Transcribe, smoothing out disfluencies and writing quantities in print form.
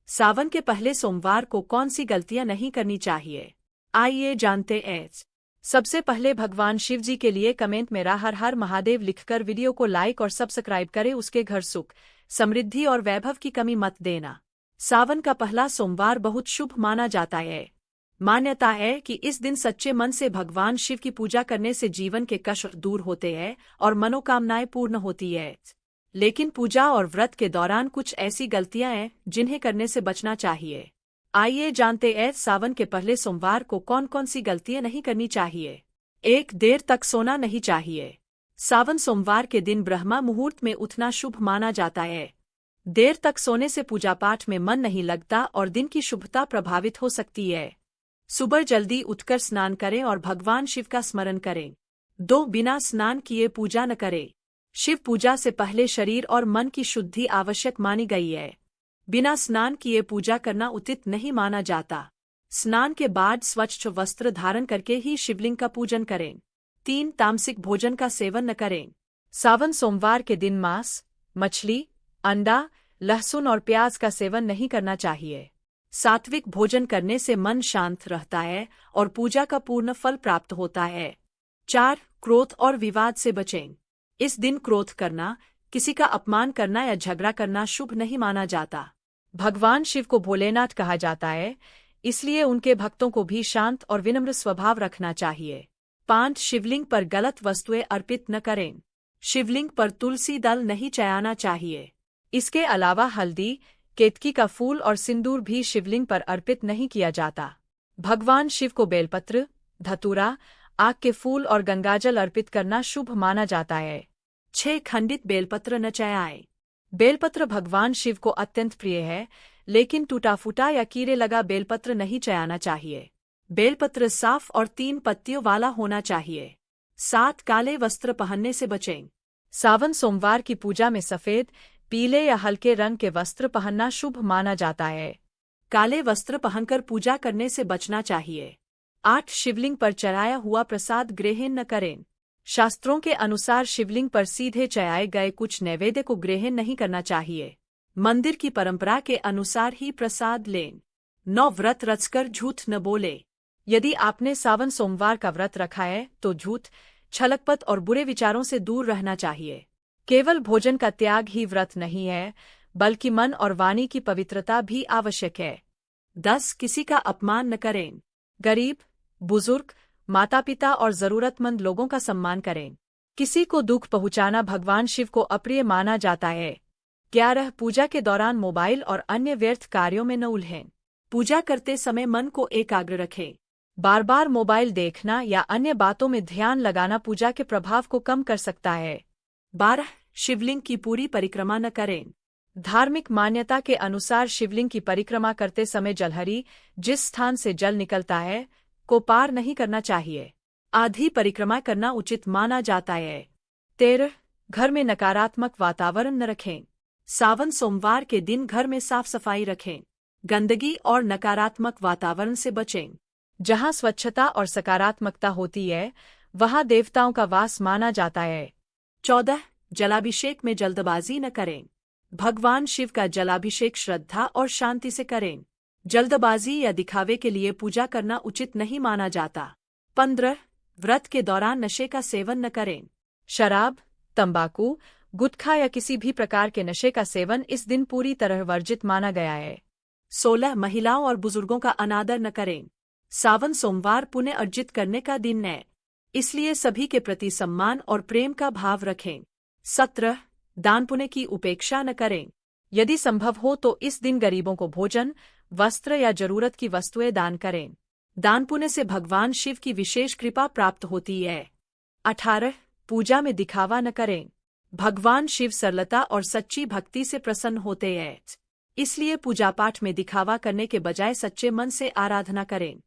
सावन के पहले सोमवार को कौन सी गलतियां नहीं करनी चाहिए, आइए जानते हैं। सबसे पहले भगवान शिव जी के लिए कमेंट में हर हर महादेव लिखकर वीडियो को लाइक और सब्सक्राइब करें। उसके घर सुख, समृद्धि और वैभव की कमी मत देना। सावन का पहला सोमवार बहुत शुभ माना जाता है। मान्यता है कि इस दिन सच्चे मन से भगवान शिव की पूजा करने से जीवन के कष्ट दूर होते हैं और मनोकामनाएं पूर्ण होती है। लेकिन पूजा और व्रत के दौरान कुछ ऐसी गलतियां हैं जिन्हें करने से बचना चाहिए। आइए जानते हैं सावन के पहले सोमवार को कौन कौन सी गलतियां नहीं करनी चाहिए। 1. देर तक सोना नहीं चाहिए। सावन सोमवार के दिन ब्रह्मा मुहूर्त में उठना शुभ माना जाता है। देर तक सोने से पूजा पाठ में मन नहीं लगता और दिन की शुभता प्रभावित हो सकती है। सुबह जल्दी उठकर स्नान करें और भगवान शिव का स्मरण करें। 2. बिना स्नान किए पूजा न करें। शिव पूजा से पहले शरीर और मन की शुद्धि आवश्यक मानी गई है। बिना स्नान किए पूजा करना उचित नहीं माना जाता। स्नान के बाद स्वच्छ वस्त्र धारण करके ही शिवलिंग का पूजन करें। 3. तामसिक भोजन का सेवन न करें। सावन सोमवार के दिन मांस, मछली, अंडा, लहसुन और प्याज का सेवन नहीं करना चाहिए। सात्विक भोजन करने से मन शांत रहता है और पूजा का पूर्ण फल प्राप्त होता है। 4. क्रोध और विवाद से बचें। इस दिन क्रोध करना, किसी का अपमान करना या झगड़ा करना शुभ नहीं माना जाता। भगवान शिव को भोलेनाथ कहा जाता है, इसलिए उनके भक्तों को भी शांत और विनम्र स्वभाव रखना चाहिए। 5. शिवलिंग पर गलत वस्तुएं अर्पित न करें। शिवलिंग पर तुलसी दल नहीं चढ़ाना चाहिए। इसके अलावा हल्दी, केतकी का फूल और सिंदूर भी शिवलिंग पर अर्पित नहीं किया जाता। भगवान शिव को बेलपत्र, धतूरा, आक के फूल और गंगाजल अर्पित करना शुभ माना जाता है। 6. खंडित बेलपत्र न चढ़ाएं। बेलपत्र भगवान शिव को अत्यंत प्रिय है, लेकिन टूटा फूटा या कीड़े लगा बेलपत्र नहीं चढ़ाना चाहिए। बेलपत्र साफ और 3 पत्तियों वाला होना चाहिए। 7. काले वस्त्र पहनने से बचें। सावन सोमवार की पूजा में सफेद, पीले या हल्के रंग के वस्त्र पहनना शुभ माना जाता है। काले वस्त्र पहनकर पूजा करने से बचना चाहिए। 8. शिवलिंग पर चढ़ाया हुआ प्रसाद ग्रहण न करें। शास्त्रों के अनुसार शिवलिंग पर सीधे चढ़ाए गए कुछ नैवेद्य को ग्रहण नहीं करना चाहिए। मंदिर की परंपरा के अनुसार ही प्रसाद लें। 9. व्रत रचकर झूठ न बोले। यदि आपने सावन सोमवार का व्रत रखा है तो झूठ, छलकपट और बुरे विचारों से दूर रहना चाहिए। केवल भोजन का त्याग ही व्रत नहीं है, बल्कि मन और वाणी की पवित्रता भी आवश्यक है। 10. किसी का अपमान न करें। गरीब, बुजुर्ग, माता पिता और जरूरतमंद लोगों का सम्मान करें। किसी को दुख पहुंचाना भगवान शिव को अप्रिय माना जाता है। 11. पूजा के दौरान मोबाइल और अन्य व्यर्थ कार्यों में न उलझें। पूजा करते समय मन को एकाग्र रखें। बार बार मोबाइल देखना या अन्य बातों में ध्यान लगाना पूजा के प्रभाव को कम कर सकता है। 12. शिवलिंग की पूरी परिक्रमा न करें। धार्मिक मान्यता के अनुसार शिवलिंग की परिक्रमा करते समय जलहरी, जिस स्थान से जल निकलता है, को पार नहीं करना चाहिए। आधी परिक्रमा करना उचित माना जाता है। 13. घर में नकारात्मक वातावरण न रखें। सावन सोमवार के दिन घर में साफ सफाई रखें। गंदगी और नकारात्मक वातावरण से बचें। जहां स्वच्छता और सकारात्मकता होती है, वहां देवताओं का वास माना जाता है। 14. जलाभिषेक में जल्दबाजी न करें। भगवान शिव का जलाभिषेक श्रद्धा और शांति से करें। जल्दबाजी या दिखावे के लिए पूजा करना उचित नहीं माना जाता। 15. व्रत के दौरान नशे का सेवन न करें। शराब, तंबाकू, गुटखा या किसी भी प्रकार के नशे का सेवन इस दिन पूरी तरह वर्जित माना गया है। 16. महिलाओं और बुजुर्गों का अनादर न करें। सावन सोमवार पुण्य अर्जित करने का दिन है, इसलिए सभी के प्रति सम्मान और प्रेम का भाव रखें। 17. दान पुण्य की उपेक्षा न करें। यदि संभव हो तो इस दिन गरीबों को भोजन, वस्त्र या जरूरत की वस्तुएं दान करें। दान पुण्य से भगवान शिव की विशेष कृपा प्राप्त होती है। 18. पूजा में दिखावा न करें। भगवान शिव सरलता और सच्ची भक्ति से प्रसन्न होते हैं, इसलिए पूजा पाठ में दिखावा करने के बजाय सच्चे मन से आराधना करें।